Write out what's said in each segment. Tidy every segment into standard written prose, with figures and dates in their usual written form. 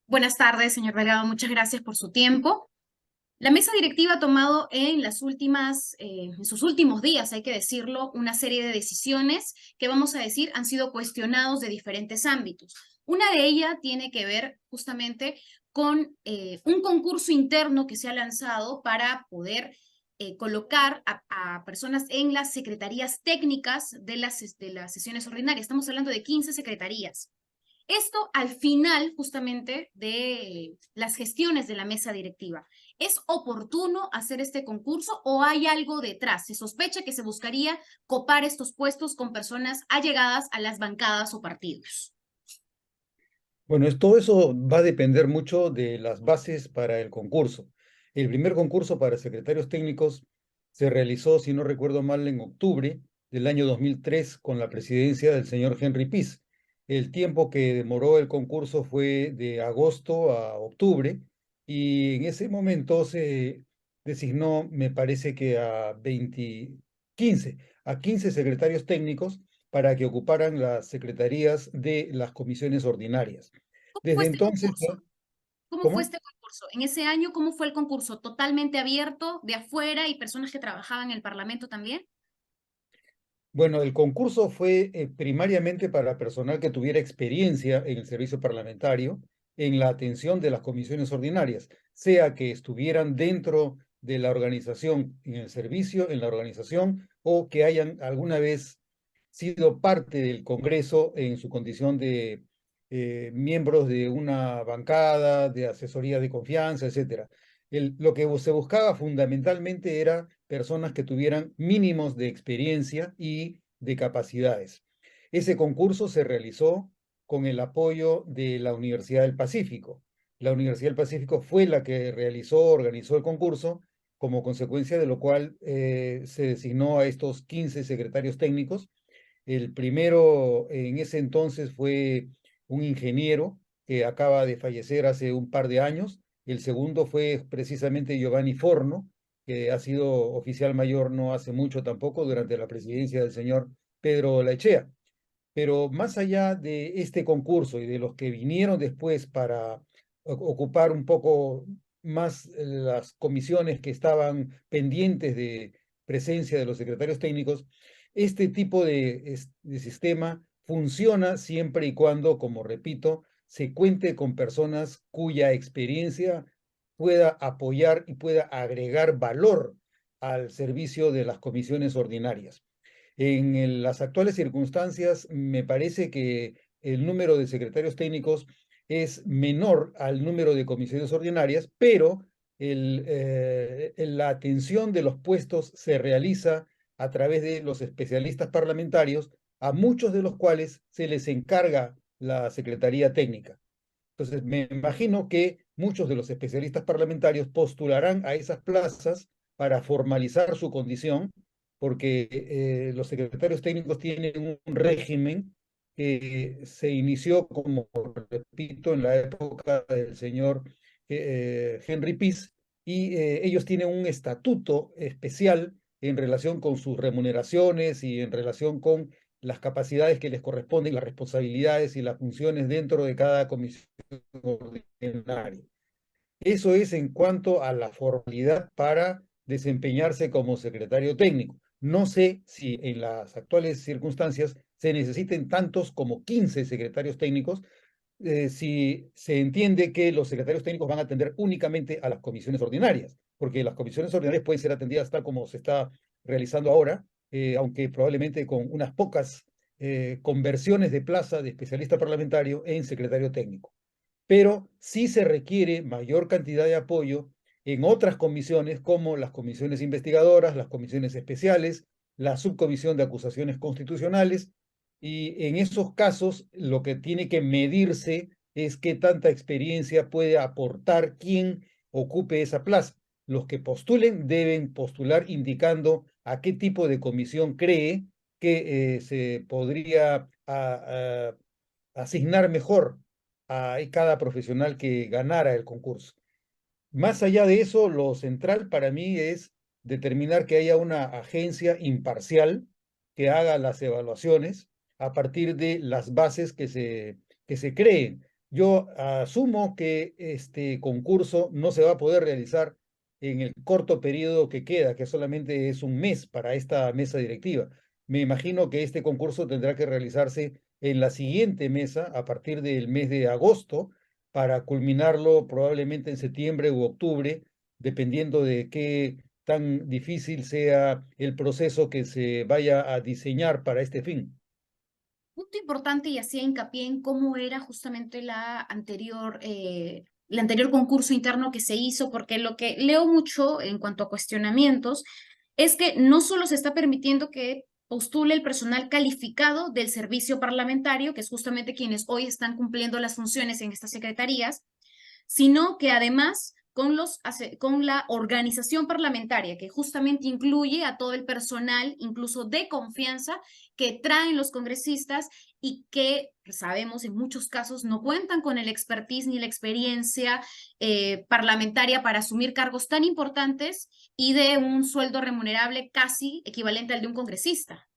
Buenas tardes, señor Delgado. Muchas gracias por su tiempo. La mesa directiva ha tomado en sus últimos días, hay que decirlo, una serie de decisiones que vamos a decir han sido cuestionados de diferentes ámbitos. Una de ellas tiene que ver justamente con un concurso interno que se ha lanzado para poder colocar a personas en las secretarías técnicas de las sesiones ordinarias. Estamos hablando de 15 secretarías. Esto al final justamente de las gestiones de la mesa directiva. ¿Es oportuno hacer este concurso o hay algo detrás? Se sospecha que se buscaría copar estos puestos con personas allegadas a las bancadas o partidos. Bueno, todo eso va a depender mucho de las bases para el concurso. El primer concurso para secretarios técnicos se realizó, si no recuerdo mal, en octubre del año 2003 con la presidencia del señor Henry Pease. El tiempo que demoró el concurso fue de agosto a octubre y en ese momento se designó, me parece que a 15 secretarios técnicos para que ocuparan las secretarías de las comisiones ordinarias. ¿Cómo fue Desde este entonces, concurso? ¿Cómo fue ¿cómo? este concurso? En ese año, ¿cómo fue el concurso? ¿Totalmente abierto de afuera y personas que trabajaban en el Parlamento también? Bueno, el concurso fue primariamente para personal que tuviera experiencia en el servicio parlamentario, en la atención de las comisiones ordinarias, sea que estuvieran dentro de la organización, en el servicio, en la organización, o que hayan alguna vez sido parte del Congreso en su condición de miembros de una bancada, de asesoría de confianza, etcétera. Lo que se buscaba fundamentalmente era personas que tuvieran mínimos de experiencia y de capacidades. Ese concurso se realizó con el apoyo de la Universidad del Pacífico. La Universidad del Pacífico fue la que organizó el concurso, como consecuencia de lo cual se designó a estos 15 secretarios técnicos. El primero en ese entonces fue un ingeniero que acaba de fallecer hace un par de años. El segundo fue precisamente Giovanni Forno, que ha sido oficial mayor no hace mucho tampoco, durante la presidencia del señor Pedro Laechea. Pero más allá de este concurso y de los que vinieron después para ocupar un poco más las comisiones que estaban pendientes de presencia de los secretarios técnicos, este tipo de sistema funciona siempre y cuando, como repito, se cuente con personas cuya experiencia pueda apoyar y pueda agregar valor al servicio de las comisiones ordinarias. Las actuales circunstancias, me parece que el número de secretarios técnicos es menor al número de comisiones ordinarias, pero la atención de los puestos se realiza a través de los especialistas parlamentarios, a muchos de los cuales se les encarga la Secretaría Técnica. Entonces, me imagino que muchos de los especialistas parlamentarios postularán a esas plazas para formalizar su condición, porque los secretarios técnicos tienen un régimen que se inició, como repito, en la época del señor Henry Pease, y ellos tienen un estatuto especial en relación con sus remuneraciones y en relación con las capacidades que les corresponden, las responsabilidades y las funciones dentro de cada comisión ordinaria. Eso es en cuanto a la formalidad para desempeñarse como secretario técnico. No sé si en las actuales circunstancias se necesiten tantos como 15 secretarios técnicos, si se entiende que los secretarios técnicos van a atender únicamente a las comisiones ordinarias, porque las comisiones ordinarias pueden ser atendidas tal como se está realizando ahora, aunque probablemente con unas pocas conversiones de plaza de especialista parlamentario en secretario técnico. Pero sí se requiere mayor cantidad de apoyo en otras comisiones, como las comisiones investigadoras, las comisiones especiales, la subcomisión de acusaciones constitucionales, y en esos casos lo que tiene que medirse es qué tanta experiencia puede aportar quien ocupe esa plaza. Los que postulen deben postular indicando a qué tipo de comisión cree que se podría asignar mejor a cada profesional que ganara el concurso. Más allá de eso, lo central para mí es determinar que haya una agencia imparcial que haga las evaluaciones a partir de las bases que se creen. Yo asumo que este concurso no se va a poder realizar en el corto periodo que queda, que solamente es un mes para esta mesa directiva. Me imagino que este concurso tendrá que realizarse en la siguiente mesa, a partir del mes de agosto, para culminarlo probablemente en septiembre u octubre, dependiendo de qué tan difícil sea el proceso que se vaya a diseñar para este fin. Punto importante y hacía hincapié en cómo era justamente el anterior concurso interno que se hizo, porque lo que leo mucho en cuanto a cuestionamientos es que no solo se está permitiendo que postule el personal calificado del servicio parlamentario, que es justamente quienes hoy están cumpliendo las funciones en estas secretarías, sino que además con la organización parlamentaria, que justamente incluye a todo el personal, incluso de confianza, que traen los congresistas y que sabemos en muchos casos no cuentan con el expertise ni la experiencia parlamentaria para asumir cargos tan importantes y de un sueldo remunerable casi equivalente al de un congresista.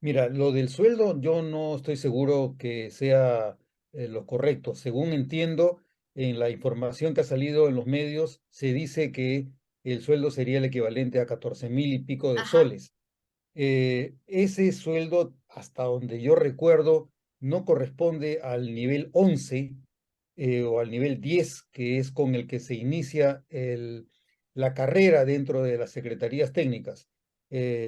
Mira, lo del sueldo yo no estoy seguro que sea lo correcto. Según entiendo, en la información que ha salido en los medios, se dice que el sueldo sería el equivalente a 14.000 y pico de Ajá, soles. Ese sueldo, hasta donde yo recuerdo, no corresponde al nivel 11 o al nivel 10, que es con el que se inicia la carrera dentro de las secretarías técnicas.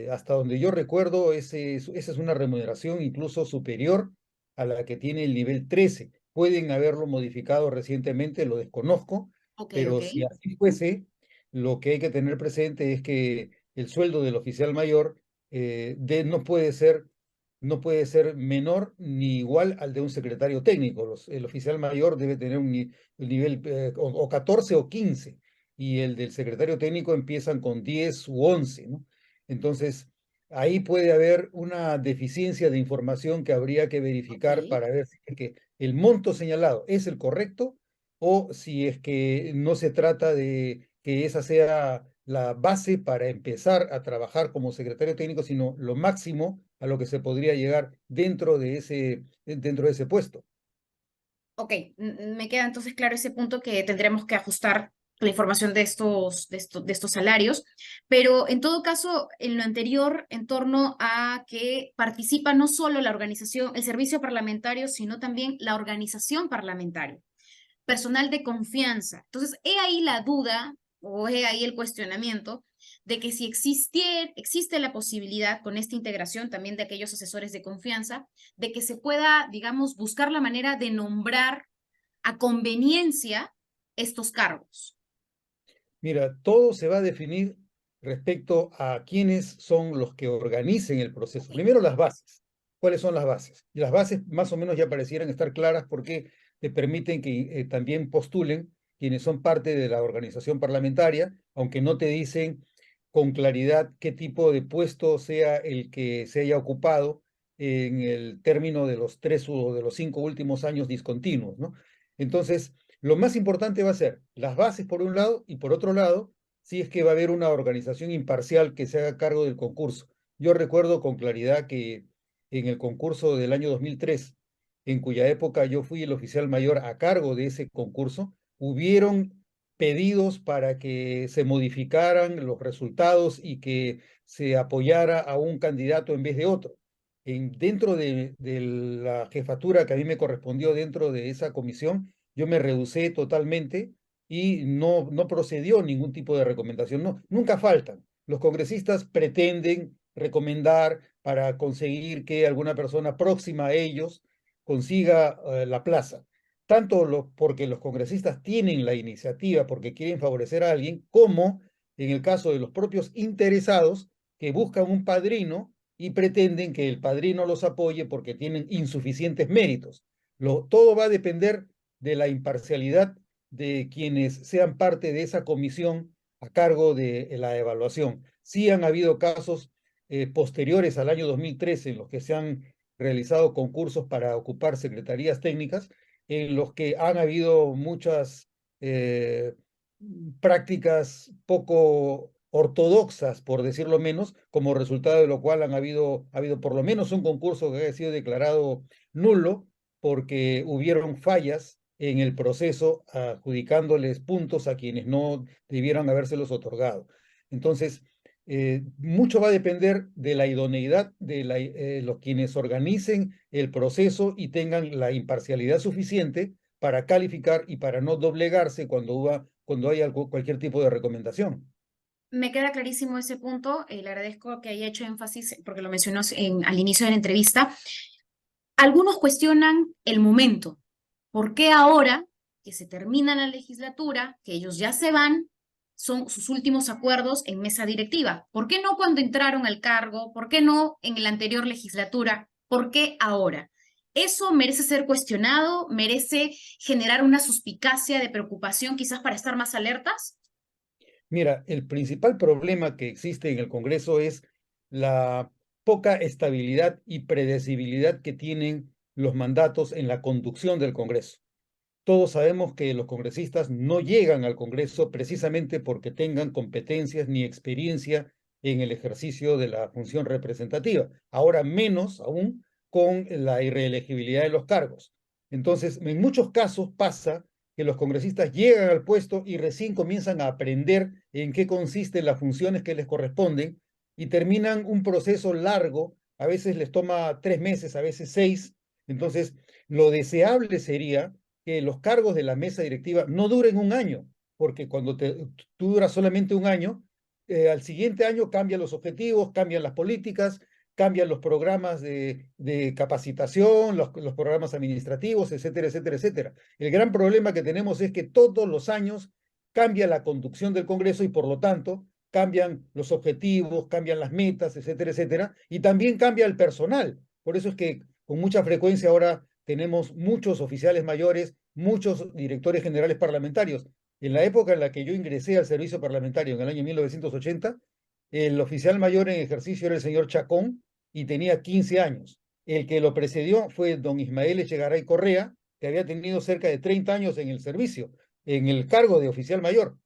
Hasta donde yo recuerdo, esa es una remuneración incluso superior a la que tiene el nivel 13. Pueden haberlo modificado recientemente, lo desconozco, ok, pero ok. si así fuese, lo que hay que tener presente es que el sueldo del oficial mayor no puede ser menor ni igual al de un secretario técnico. El oficial mayor debe tener un nivel o 14 o 15 y el del secretario técnico empiezan con 10 u 11, ¿no? Entonces, ahí puede haber una deficiencia de información que habría que Ok. verificar para ver si es que el monto señalado es el correcto o si es que no se trata de que esa sea la base para empezar a trabajar como secretario técnico, sino lo máximo a lo que se podría llegar dentro de ese puesto. Ok, me queda entonces claro ese punto que tendremos que ajustar la información de estos salarios, pero en todo caso, en lo anterior, en torno a que participa no solo la organización, el servicio parlamentario, sino también la organización parlamentaria, personal de confianza. Entonces, he ahí la duda o he ahí el cuestionamiento de que si existe la posibilidad con esta integración también de aquellos asesores de confianza, de que se pueda, digamos, buscar la manera de nombrar a conveniencia estos cargos. Mira, todo se va a definir respecto a quiénes son los que organicen el proceso. Ok, Primero, las bases. ¿Cuáles son las bases? Y las bases más o menos ya parecieran estar claras porque te permiten que también postulen quienes son parte de la organización parlamentaria, aunque no te dicen con claridad qué tipo de puesto sea el que se haya ocupado en el término de los 3 o de los 5 últimos años discontinuos, ¿no? Entonces, lo más importante va a ser las bases por un lado y por otro lado, si es que va a haber una organización imparcial que se haga cargo del concurso. Yo recuerdo con claridad que en el concurso del año 2003, en cuya época yo fui el oficial mayor a cargo de ese concurso, hubieron pedidos para que se modificaran los resultados y que se apoyara a un candidato en vez de otro. Dentro de la jefatura que a mí me correspondió dentro de esa comisión, yo me rehusé totalmente y no procedió ningún tipo de recomendación. No, nunca faltan. Los congresistas pretenden recomendar para conseguir que alguna persona próxima a ellos consiga la plaza. Porque los congresistas tienen la iniciativa, porque quieren favorecer a alguien, como en el caso de los propios interesados que buscan un padrino y pretenden que el padrino los apoye porque tienen insuficientes méritos. Todo va a depender de la imparcialidad de quienes sean parte de esa comisión a cargo de la evaluación. Sí han habido casos posteriores al año 2013 en los que se han realizado concursos para ocupar secretarías técnicas, en los que han habido muchas eh, prácticas poco ortodoxas, por decirlo menos, como resultado de lo cual ha habido por lo menos un concurso que haya sido declarado nulo porque hubieron fallas en el proceso adjudicándoles puntos a quienes no debieran habérselos otorgado. Entonces, mucho va a depender de la idoneidad de los quienes organicen el proceso y tengan la imparcialidad suficiente para calificar y para no doblegarse cuando hay cualquier tipo de recomendación. Me queda clarísimo ese punto. Le agradezco que haya hecho énfasis porque lo mencionó al inicio de la entrevista. Algunos cuestionan el momento. ¿Por qué ahora que se termina la legislatura, que ellos ya se van, son sus últimos acuerdos en mesa directiva? ¿Por qué no cuando entraron al cargo? ¿Por qué no en la anterior legislatura? ¿Por qué ahora? Eso merece ser cuestionado, merece generar una suspicacia de preocupación quizás para estar más alertas. Mira, el principal problema que existe en el Congreso es la poca estabilidad y predecibilidad que tienen los mandatos en la conducción del Congreso. Todos sabemos que los congresistas no llegan al Congreso precisamente porque tengan competencias ni experiencia en el ejercicio de la función representativa. Ahora menos aún con la irreelegibilidad de los cargos. Entonces, en muchos casos pasa que los congresistas llegan al puesto y recién comienzan a aprender en qué consisten las funciones que les corresponden y terminan un proceso largo, a veces les toma 3 meses, a veces 6. Entonces, lo deseable sería que los cargos de la mesa directiva no duren un año, porque cuando tú duras solamente un año, al siguiente año cambian los objetivos, cambian las políticas, cambian los programas de capacitación, los programas administrativos, etcétera, etcétera, etcétera. El gran problema que tenemos es que todos los años cambia la conducción del Congreso y por lo tanto cambian los objetivos, cambian las metas, etcétera, etcétera, y también cambia el personal. Por eso es que con mucha frecuencia ahora tenemos muchos oficiales mayores, muchos directores generales parlamentarios. En la época en la que yo ingresé al servicio parlamentario, en el año 1980, el oficial mayor en ejercicio era el señor Chacón y tenía 15 años. El que lo precedió fue don Ismael Echegaray Correa, que había tenido cerca de 30 años en el servicio, en el cargo de oficial mayor.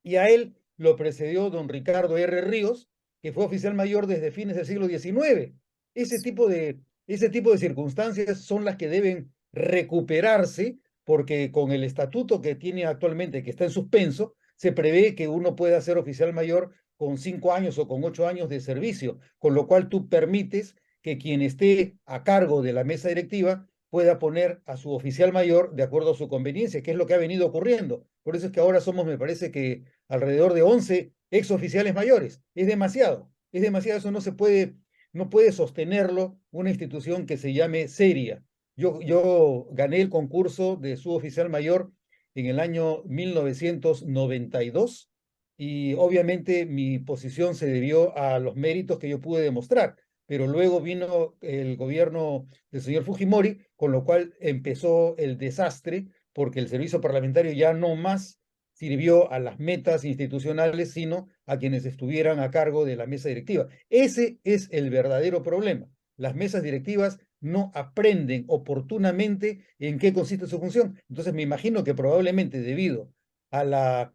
Y a él lo precedió don Ricardo R. Ríos, que fue oficial mayor desde fines del siglo XIX. Ese tipo de, ese tipo de circunstancias son las que deben recuperarse, porque con el estatuto que tiene actualmente, que está en suspenso, se prevé que uno pueda ser oficial mayor con 5 años o con 8 años de servicio, con lo cual tú permites que quien esté a cargo de la mesa directiva pueda poner a su oficial mayor de acuerdo a su conveniencia, que es lo que ha venido ocurriendo. Por eso es que ahora somos, me parece que alrededor de 11 exoficiales mayores. Es demasiado, eso no puede sostenerlo una institución que se llame seria. Yo gané el concurso de suboficial mayor en el año 1992 y obviamente mi posición se debió a los méritos que yo pude demostrar, pero luego vino el gobierno del señor Fujimori, con lo cual empezó el desastre, porque el servicio parlamentario ya no más sirvió a las metas institucionales, sino a quienes estuvieran a cargo de la mesa directiva. Ese es el verdadero problema. Las mesas directivas no aprenden oportunamente en qué consiste su función. Entonces me imagino que probablemente debido a la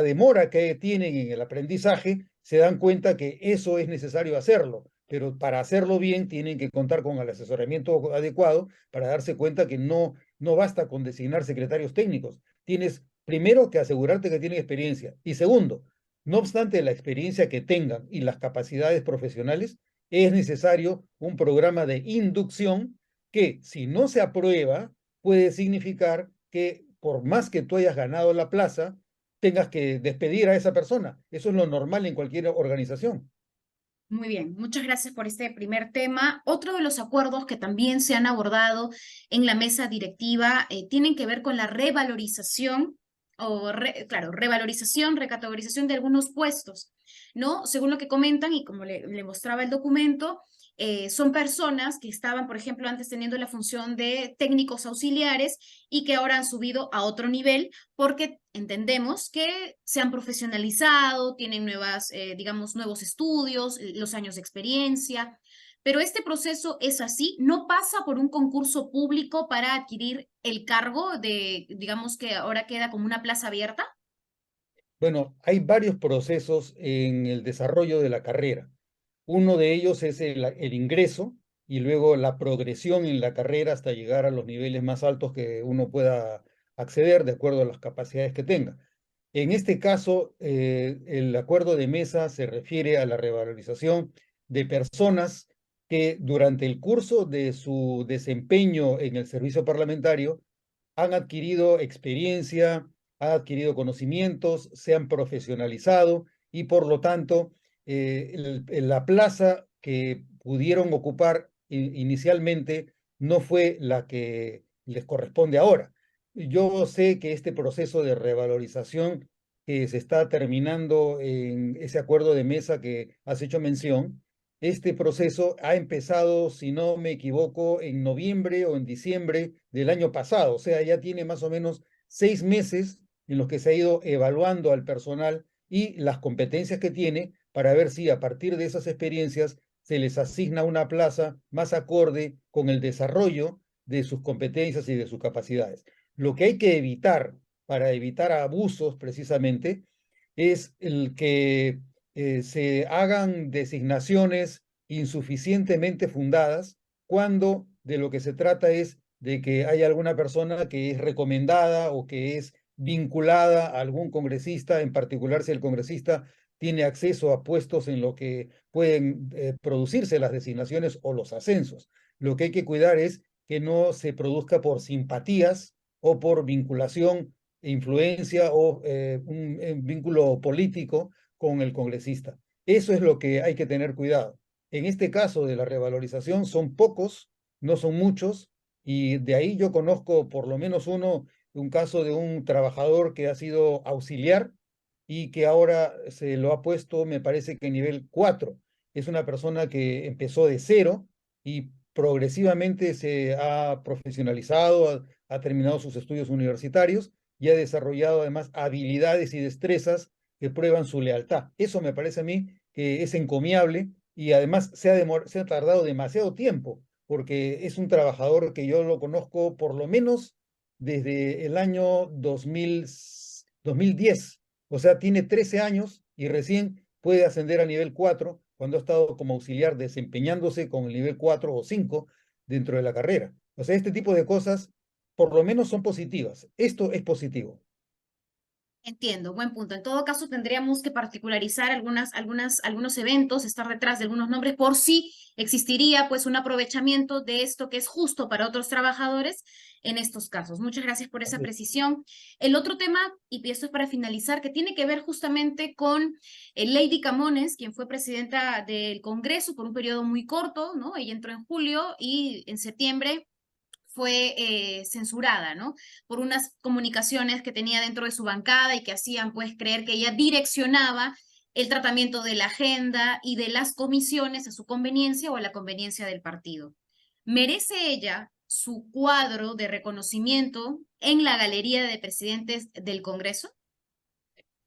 demora que tienen en el aprendizaje, se dan cuenta que eso es necesario hacerlo, pero para hacerlo bien tienen que contar con el asesoramiento adecuado para darse cuenta que no basta con designar secretarios técnicos. Tienes primero que asegurarte que tienen experiencia y segundo, no obstante la experiencia que tengan y las capacidades profesionales, es necesario un programa de inducción que si no se aprueba puede significar que por más que tú hayas ganado la plaza, tengas que despedir a esa persona. Eso es lo normal en cualquier organización. Muy bien, muchas gracias por este primer tema. Otro de los acuerdos que también se han abordado en la mesa directiva tienen que ver con la revalorización claro, revalorización, recategorización de algunos puestos, ¿no? Según lo que comentan y como le mostraba el documento, son personas que estaban, por ejemplo, antes teniendo la función de técnicos auxiliares y que ahora han subido a otro nivel porque entendemos que se han profesionalizado, tienen nuevas, digamos, nuevos estudios, los años de experiencia, pero este proceso es así, no pasa por un concurso público para adquirir el cargo de, digamos que ahora queda como una plaza abierta. Bueno, hay varios procesos en el desarrollo de la carrera. Uno de ellos es el ingreso y luego la progresión en la carrera hasta llegar a los niveles más altos que uno pueda acceder de acuerdo a las capacidades que tenga. En este caso, el acuerdo de mesa se refiere a la revalorización de personas que durante el curso de su desempeño en el servicio parlamentario han adquirido experiencia, han adquirido conocimientos, se han profesionalizado y por lo tanto la plaza que pudieron ocupar inicialmente no fue la que les corresponde ahora. Yo sé que este proceso de revalorización que se está terminando en ese acuerdo de mesa que has hecho mención, este proceso ha empezado, si no me equivoco, en noviembre o en diciembre del año pasado. O sea, ya tiene más o menos 6 meses en los que se ha ido evaluando al personal y las competencias que tiene para ver si a partir de esas experiencias se les asigna una plaza más acorde con el desarrollo de sus competencias y de sus capacidades. Lo que hay que evitar para evitar abusos precisamente es el que se hagan designaciones insuficientemente fundadas cuando de lo que se trata es de que hay alguna persona que es recomendada o que es vinculada a algún congresista, en particular si el congresista tiene acceso a puestos en lo que pueden producirse las designaciones o los ascensos. Lo que hay que cuidar es que no se produzca por simpatías o por vinculación, influencia o un vínculo político con el congresista. Eso es lo que hay que tener cuidado. En este caso de la revalorización son pocos, no son muchos, y de ahí yo conozco por lo menos un caso de un trabajador que ha sido auxiliar y que ahora se lo ha puesto, me parece que nivel 4. Es una persona que empezó de cero y progresivamente se ha profesionalizado, ha terminado sus estudios universitarios y ha desarrollado además habilidades y destrezas que prueban su lealtad. Eso me parece a mí que es encomiable y además se ha tardado demasiado tiempo porque es un trabajador que yo lo conozco por lo menos desde el año 2010. O sea, tiene 13 años y recién puede ascender a nivel 4 cuando ha estado como auxiliar desempeñándose con el nivel 4 o 5 dentro de la carrera. O sea, este tipo de cosas por lo menos son positivas. Esto es positivo. Entiendo, buen punto. En todo caso, tendríamos que particularizar algunos eventos, estar detrás de algunos nombres por si existiría pues un aprovechamiento de esto que es justo para otros trabajadores en estos casos. Muchas gracias por esa Así es. precisión. El otro tema, y esto es para finalizar, que tiene que ver justamente con Lady Camones, quien fue presidenta del Congreso por un periodo muy corto, ¿no? Ella entró en julio y en septiembre fue censurada, ¿no? Por unas comunicaciones que tenía dentro de su bancada y que hacían pues creer que ella direccionaba el tratamiento de la agenda y de las comisiones a su conveniencia o a la conveniencia del partido. ¿Merece ella su cuadro de reconocimiento en la galería de presidentes del Congreso?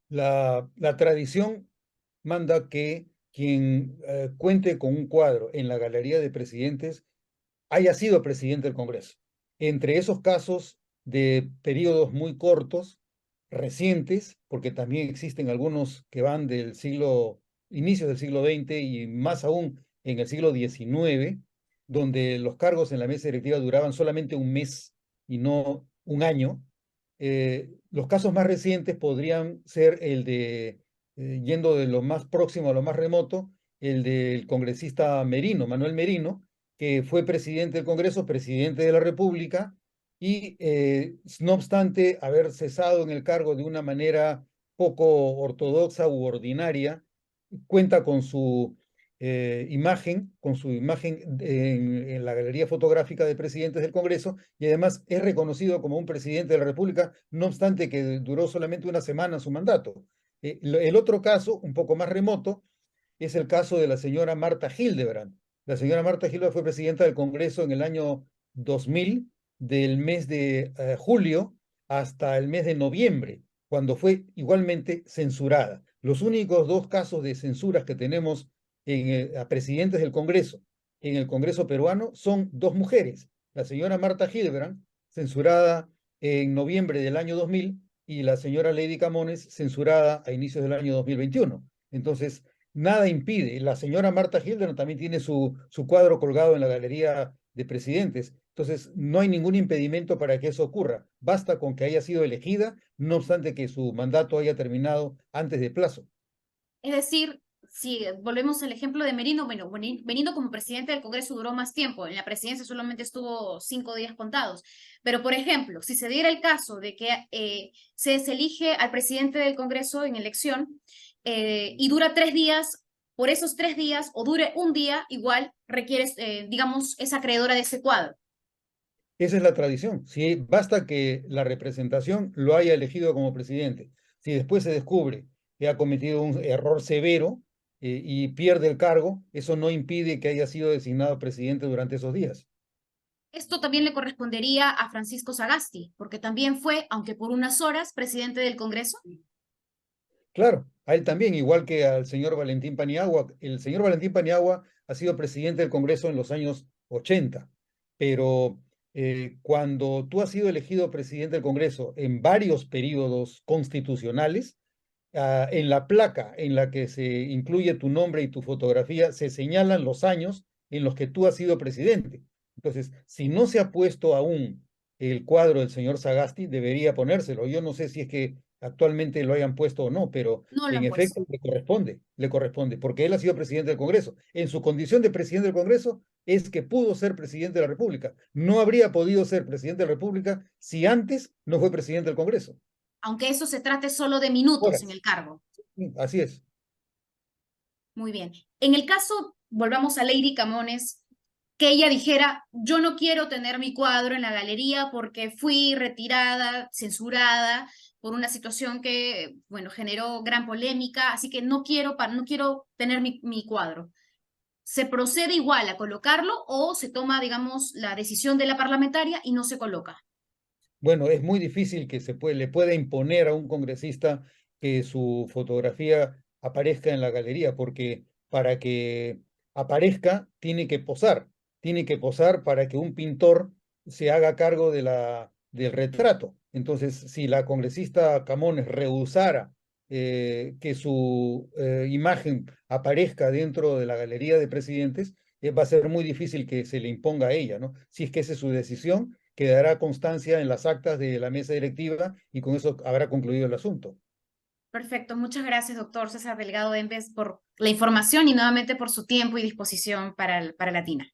La tradición manda que quien cuente con un cuadro en la galería de presidentes haya sido presidente del Congreso. Entre esos casos de periodos muy cortos, recientes, porque también existen algunos que van del inicios del siglo XX y más aún en el siglo XIX, donde los cargos en la mesa directiva duraban solamente un mes y no un año. Los casos más recientes podrían ser el de, yendo de lo más próximo a lo más remoto, el del congresista Merino, Manuel Merino, que fue presidente del Congreso, presidente de la República, y no obstante haber cesado en el cargo de una manera poco ortodoxa u ordinaria, cuenta con su imagen en la galería fotográfica de presidentes del Congreso y además es reconocido como un presidente de la República, no obstante que duró solamente una semana su mandato. El otro caso, un poco más remoto, es el caso de la señora Marta Hildebrand. La señora Marta Hildebrand fue presidenta del Congreso en el año 2000, del mes de julio hasta el mes de noviembre, cuando fue igualmente censurada. Los únicos dos casos de censuras que tenemos a presidentes del Congreso en el Congreso peruano son dos mujeres. La señora Marta Hildebrand, censurada en noviembre del año 2000, y la señora Lady Camones, censurada a inicios del año 2021. Entonces, nada impide. La señora Marta Hildebrand también tiene su cuadro colgado en la galería de presidentes. Entonces, no hay ningún impedimento para que eso ocurra. Basta con que haya sido elegida, no obstante que su mandato haya terminado antes de plazo. Es decir, si volvemos al ejemplo de Merino, bueno, Merino como presidente del Congreso duró más tiempo, en la presidencia solamente estuvo 5 días contados, pero por ejemplo, si se diera el caso de que se elige al presidente del Congreso en elección y dura 3 días, por esos 3 días o dure un día, igual requiere, digamos, es acreedora de ese cuadro. Esa es la tradición. Si basta que la representación lo haya elegido como presidente. Si después se descubre que ha cometido un error severo y pierde el cargo, eso no impide que haya sido designado presidente durante esos días. Esto también le correspondería a Francisco Sagasti, porque también fue, aunque por unas horas, presidente del Congreso. Claro, a él también, igual que al señor Valentín Paniagua. El señor Valentín Paniagua ha sido presidente del Congreso en los años 80, pero cuando tú has sido elegido presidente del Congreso en varios periodos constitucionales, en la placa en la que se incluye tu nombre y tu fotografía, se señalan los años en los que tú has sido presidente. Entonces, si no se ha puesto aún el cuadro del señor Sagasti, debería ponérselo. Yo no sé si es que actualmente lo hayan puesto o no, pero No lo en han efecto puesto. le corresponde, porque él ha sido presidente del Congreso. En su condición de presidente del Congreso es que pudo ser presidente de la República. No habría podido ser presidente de la República si antes no fue presidente del Congreso. Aunque eso se trate solo de minutos en Horas. el cargo. Así es. Muy bien. En el caso, volvamos a Lady Camones, que ella dijera, yo no quiero tener mi cuadro en la galería porque fui retirada, censurada por una situación que, bueno, generó gran polémica, así que no quiero tener mi cuadro. ¿Se procede igual a colocarlo o se toma, digamos, la decisión de la parlamentaria y no se coloca? Bueno, es muy difícil que le pueda imponer a un congresista que su fotografía aparezca en la galería, porque para que aparezca tiene que posar para que un pintor se haga cargo del retrato. Entonces, si la congresista Camones rehusara que su imagen aparezca dentro de la galería de presidentes, va a ser muy difícil que se le imponga a ella, ¿no? Si es que esa es su decisión, quedará constancia en las actas de la mesa directiva y con eso habrá concluido el asunto. Perfecto, muchas gracias, doctor César Delgado Dembes, por la información y nuevamente por su tiempo y disposición para Latina.